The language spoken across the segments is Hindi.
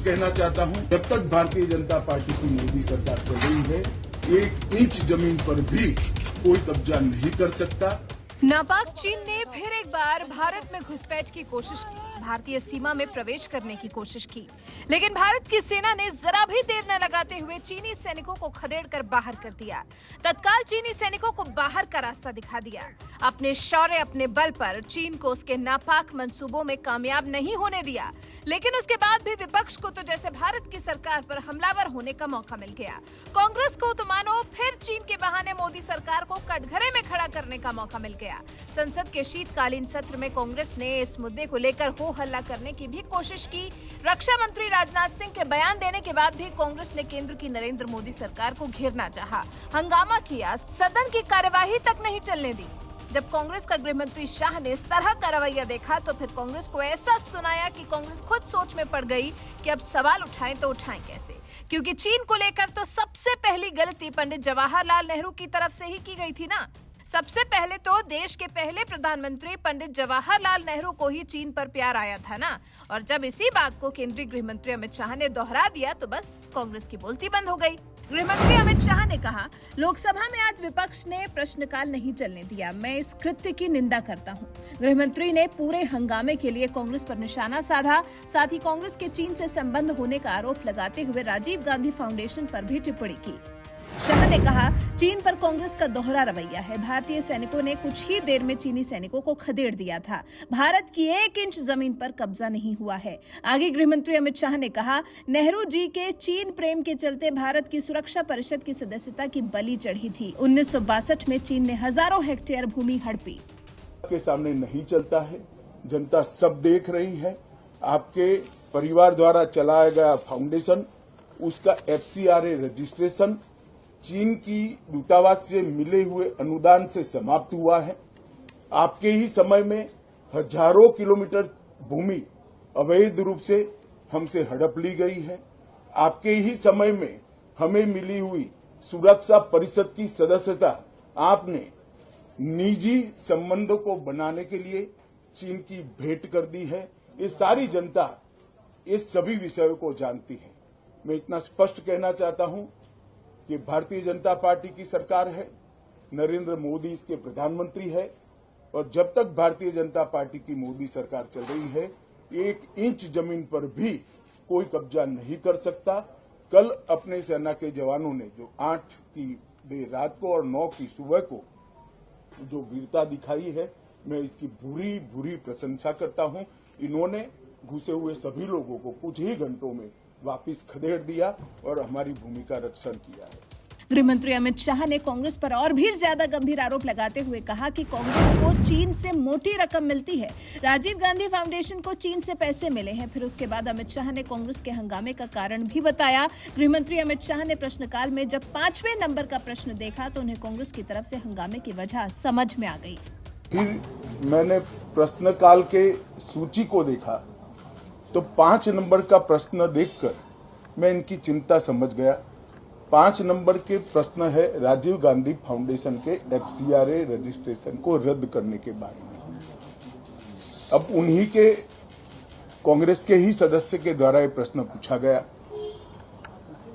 कहना चाहता हूं, जब तक भारतीय जनता पार्टी की मोदी सरकार चल रही है, 1 इंच जमीन पर भी कोई कब्जा नहीं कर सकता। नापाक चीन ने फिर एक बार भारत में घुसपैठ की कोशिश की, भारतीय सीमा में प्रवेश करने की कोशिश की, लेकिन भारत की सेना ने जरा भी देर न लगाते हुए चीनी सैनिकों को खदेड़कर बाहर कर दिया। तत्काल चीनी सैनिकों को बाहर का रास्ता दिखा दिया। अपने शौर्य, अपने बल पर चीन को उसके नापाक मंसूबों में कामयाब नहीं होने दिया, लेकिन उसके बाद भी विपक्ष को तो जैसे भारत की सरकार पर हमलावर होने का मौका मिल गया। कांग्रेस को तो मानो फिर चीन के बहाने मोदी सरकार को कटघरे में खड़ा करने का मौका मिल गया। संसद के शीतकालीन सत्र में कांग्रेस ने इस मुद्दे को लेकर हो हल्ला करने की भी कोशिश की। रक्षा मंत्री राजनाथ सिंह के बयान देने के बाद भी कांग्रेस ने केंद्र की नरेंद्र मोदी सरकार को घेरना चाहा, हंगामा किया, सदन की कार्यवाही तक नहीं चलने दी। जब कांग्रेस का गृह मंत्री शाह ने इस तरह का रवैया देखा तो फिर कांग्रेस को ऐसा सुनाया कि कांग्रेस खुद सोच में पड़ गई कि अब सवाल उठाएं तो उठाएं कैसे, क्योंकि चीन को लेकर तो सबसे पहली गलती पंडित जवाहरलाल नेहरू की तरफ से ही की गई थी ना। सबसे पहले तो देश के पहले प्रधानमंत्री पंडित जवाहरलाल नेहरू को ही चीन पर प्यार आया था ना, और जब इसी बात को केंद्रीय गृह मंत्री अमित शाह ने दोहरा दिया तो बस कांग्रेस की बोलती बंद हो गई। गृह मंत्री अमित शाह ने कहा, लोकसभा में आज विपक्ष ने प्रश्नकाल नहीं चलने दिया, मैं इस कृत्य की निंदा करता हूं। गृह मंत्री ने पूरे हंगामे के लिए कांग्रेस पर निशाना साधा, साथ ही कांग्रेस के चीन से संबंध होने का आरोप लगाते हुए राजीव गांधी फाउंडेशन पर भी टिप्पणी की। शाह ने कहा, चीन पर कांग्रेस का दोहरा रवैया है। भारतीय सैनिकों ने कुछ ही देर में चीनी सैनिकों को खदेड़ दिया था। भारत की 1 इंच जमीन पर कब्जा नहीं हुआ है। आगे गृह मंत्री अमित शाह ने कहा, नेहरू जी के चीन प्रेम के चलते भारत की सुरक्षा परिषद की सदस्यता की बलि चढ़ी थी। 1962 में चीन ने हजारों हेक्टेयर भूमि हड़पी। के सामने नहीं चलता है, जनता सब देख रही है। आपके परिवार द्वारा चलाया गया फाउंडेशन, उसका FCRA रजिस्ट्रेशन चीन की दूतावास से मिले हुए अनुदान से समाप्त हुआ है। आपके ही समय में हजारों किलोमीटर भूमि अवैध रूप से हमसे हड़प ली गई है। आपके ही समय में हमें मिली हुई सुरक्षा परिषद की सदस्यता आपने निजी संबंधों को बनाने के लिए चीन की भेंट कर दी है। ये सारी जनता इस सभी विषयों को जानती है। मैं इतना स्पष्ट कहना चाहता हूं कि भारतीय जनता पार्टी की सरकार है, नरेंद्र मोदी इसके प्रधानमंत्री है, और जब तक भारतीय जनता पार्टी की मोदी सरकार चल रही है, 1 इंच जमीन पर भी कोई कब्जा नहीं कर सकता। कल अपने सेना के जवानों ने जो 8 की देर रात को और 9 की सुबह को जो वीरता दिखाई है, मैं इसकी भूरी भूरी प्रशंसा करता हूं। इन्होंने घुसे हुए सभी लोगों को कुछ ही घंटों में वापिस खदेड़ दिया और हमारी भूमि का रक्षण किया है। गृह मंत्री अमित शाह ने कांग्रेस पर और भी ज्यादा गंभीर आरोप लगाते हुए कहा कि कांग्रेस को चीन से मोटी रकम मिलती है। राजीव गांधी फाउंडेशन को चीन से पैसे मिले हैं। फिर उसके बाद अमित शाह ने कांग्रेस के हंगामे का कारण भी बताया। गृह मंत्री अमित शाह ने प्रश्नकाल में जब 5वें नंबर का प्रश्न देखा तो उन्हें कांग्रेस की तरफ से हंगामे की वजह समझ में आ गई। फिर मैंने प्रश्नकाल के सूची को देखा तो 5 नंबर का प्रश्न देखकर मैं इनकी चिंता समझ गया। 5 नंबर के प्रश्न है राजीव गांधी फाउंडेशन के FCRA रजिस्ट्रेशन को रद्द करने के बारे में। अब उन्हीं के कांग्रेस के ही सदस्य के द्वारा ये प्रश्न पूछा गया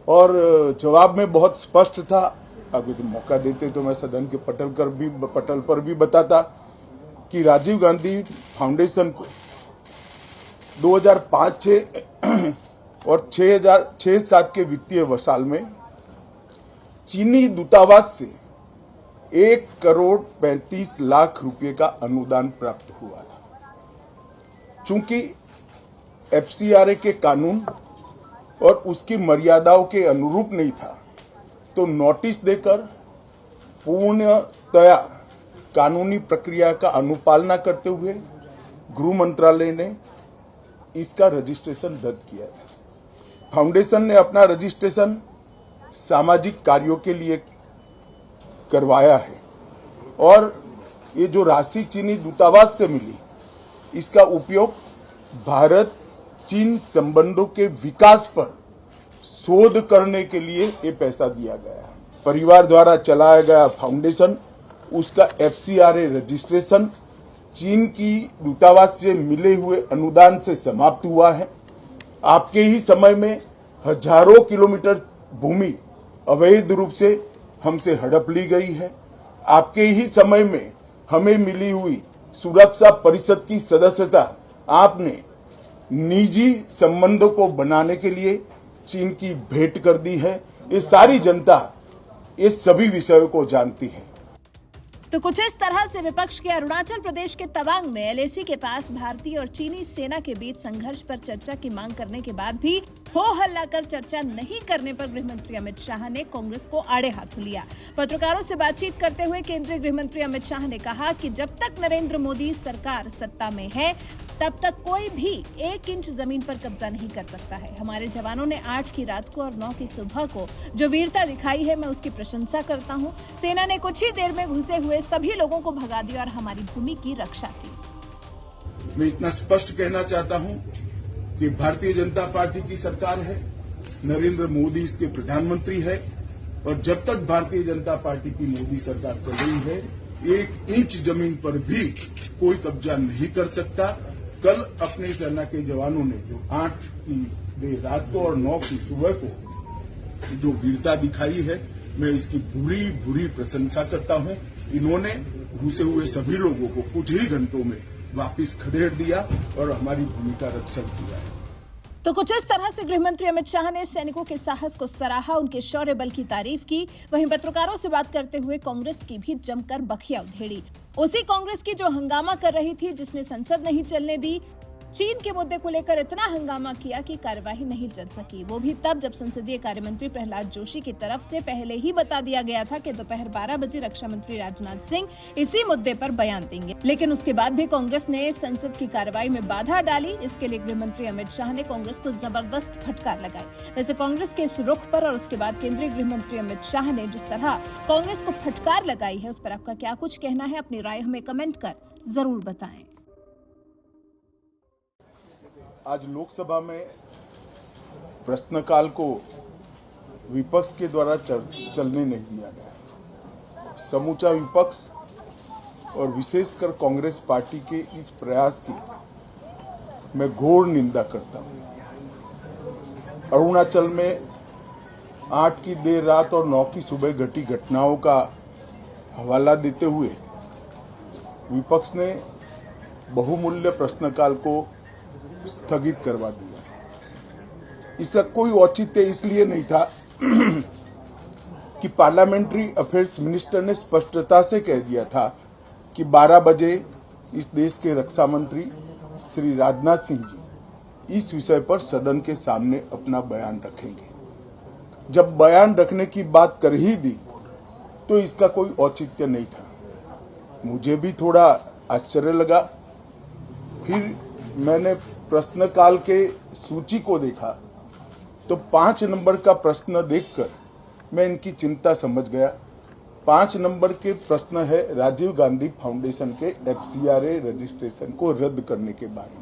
और जवाब में बहुत स्पष्ट था। अगर तो मौका देते तो मैं सदन के पटल पर भी बताता कि राजीव गांधी फाउंडेशन को 2005-06 और 2006-07 के वित्तीय साल में चीनी दूतावास से 1,35,00,000 रुपए का अनुदान प्राप्त हुआ था। चूंकि FCRA के कानून और उसकी मर्यादाओं के अनुरूप नहीं था, तो नोटिस देकर पूर्णतया कानूनी प्रक्रिया का अनुपालना करते हुए गृह मंत्रालय ने इसका रजिस्ट्रेशन रद्द किया है। फाउंडेशन ने अपना रजिस्ट्रेशन सामाजिक कार्यों के लिए करवाया है और ये जो राशि चीनी दूतावास से मिली, इसका उपयोग भारत चीन संबंधों के विकास पर शोध करने के लिए ये पैसा दिया गया। परिवार द्वारा चलाया गया फाउंडेशन, उसका FCRA रजिस्ट्रेशन चीन की दूतावास से मिले हुए अनुदान से समाप्त हुआ है। आपके ही समय में हजारों किलोमीटर भूमि अवैध रूप से हमसे हड़प ली गई है। आपके ही समय में हमें मिली हुई सुरक्षा परिषद की सदस्यता आपने निजी संबंधों को बनाने के लिए चीन की भेंट कर दी है। ये सारी जनता इस सभी विषयों को जानती है। तो कुछ इस तरह से विपक्ष के अरुणाचल प्रदेश के तवांग में एलएसी के पास भारतीय और चीनी सेना के बीच संघर्ष पर चर्चा की मांग करने के बाद भी हो हल्ला कर चर्चा नहीं करने पर गृह मंत्री अमित शाह ने कांग्रेस को आड़े हाथों लिया। पत्रकारों से बातचीत करते हुए केंद्रीय गृह मंत्री अमित शाह ने कहा कि जब तक नरेंद्र मोदी सरकार सत्ता में है तब तक कोई भी 1 इंच जमीन पर कब्जा नहीं कर सकता है। हमारे जवानों ने 8 की रात को और 9 की सुबह को जो वीरता दिखाई है, मैं उसकी प्रशंसा करता हूं। सेना ने कुछ ही देर में घुसे हुए सभी लोगों को भगा दिया और हमारी भूमि की रक्षा की। मैं इतना स्पष्ट कहना चाहता हूं कि भारतीय जनता पार्टी की सरकार है, नरेंद्र मोदी इसके प्रधानमंत्री है और जब तक भारतीय जनता पार्टी की मोदी सरकार चल रही है 1 इंच जमीन पर भी कोई कब्जा नहीं कर सकता। कल अपने सेना के जवानों ने जो 8 की देर रात को और 9 की सुबह को जो वीरता दिखाई है, मैं इसकी बुरी प्रशंसा करता हूं। इन्होंने घुसे हुए सभी लोगों को कुछ ही घंटों में वापस खदेड़ दिया और हमारी भूमि का रक्षण किया है। तो कुछ इस तरह से गृहमंत्री अमित शाह ने सैनिकों के साहस को सराहा, उनके शौर्य बल की तारीफ की। वहीं पत्रकारों से बात करते हुए कांग्रेस की भी जमकर बखिया उधेड़ी। उसी कांग्रेस की जो हंगामा कर रही थी, जिसने संसद नहीं चलने दी, चीन के मुद्दे को लेकर इतना हंगामा किया कि कार्यवाही नहीं चल सकी। वो भी तब जब संसदीय कार्य मंत्री प्रहलाद जोशी की तरफ से पहले ही बता दिया गया था कि दोपहर 12 बजे रक्षा मंत्री राजनाथ सिंह इसी मुद्दे पर बयान देंगे। लेकिन उसके बाद भी कांग्रेस ने संसद की कार्यवाही में बाधा डाली। इसके लिए गृह मंत्री अमित शाह ने कांग्रेस को जबरदस्त फटकार लगाई। वैसे कांग्रेस के इस रुख पर और उसके बाद केंद्रीय गृह मंत्री अमित शाह ने जिस तरह कांग्रेस को फटकार लगाई है, उस पर आपका क्या कुछ कहना है? अपनी राय हमें कमेंट कर जरूर बताएं। आज लोकसभा में प्रश्नकाल को विपक्ष के द्वारा चलने नहीं दिया गया। समूचा विपक्ष और विशेषकर कांग्रेस पार्टी के इस प्रयास की मैं घोर निंदा करता हूं। अरुणाचल में 8 की देर रात और 9 की सुबह घटी घटनाओं का हवाला देते हुए विपक्ष ने बहुमूल्य प्रश्नकाल को स्थगित करवा दिया। इसका कोई औचित्य इसलिए नहीं था कि पार्लियामेंट्री अफेयर्स मिनिस्टर ने स्पष्टता से कह दिया था कि 12 बजे इस देश के रक्षा मंत्री श्री राजनाथ सिंह जी इस विषय पर सदन के सामने अपना बयान रखेंगे। जब बयान रखने की बात कर ही दी तो इसका कोई औचित्य नहीं था। मुझे भी थोड़ा आश्चर्य लगा। फिर मैंने प्रश्नकाल के सूची को देखा तो 5 नंबर का प्रश्न देखकर मैं इनकी चिंता समझ गया। 5 नंबर के प्रश्न है राजीव गांधी फाउंडेशन के FCRA रजिस्ट्रेशन को रद्द करने के बारे में।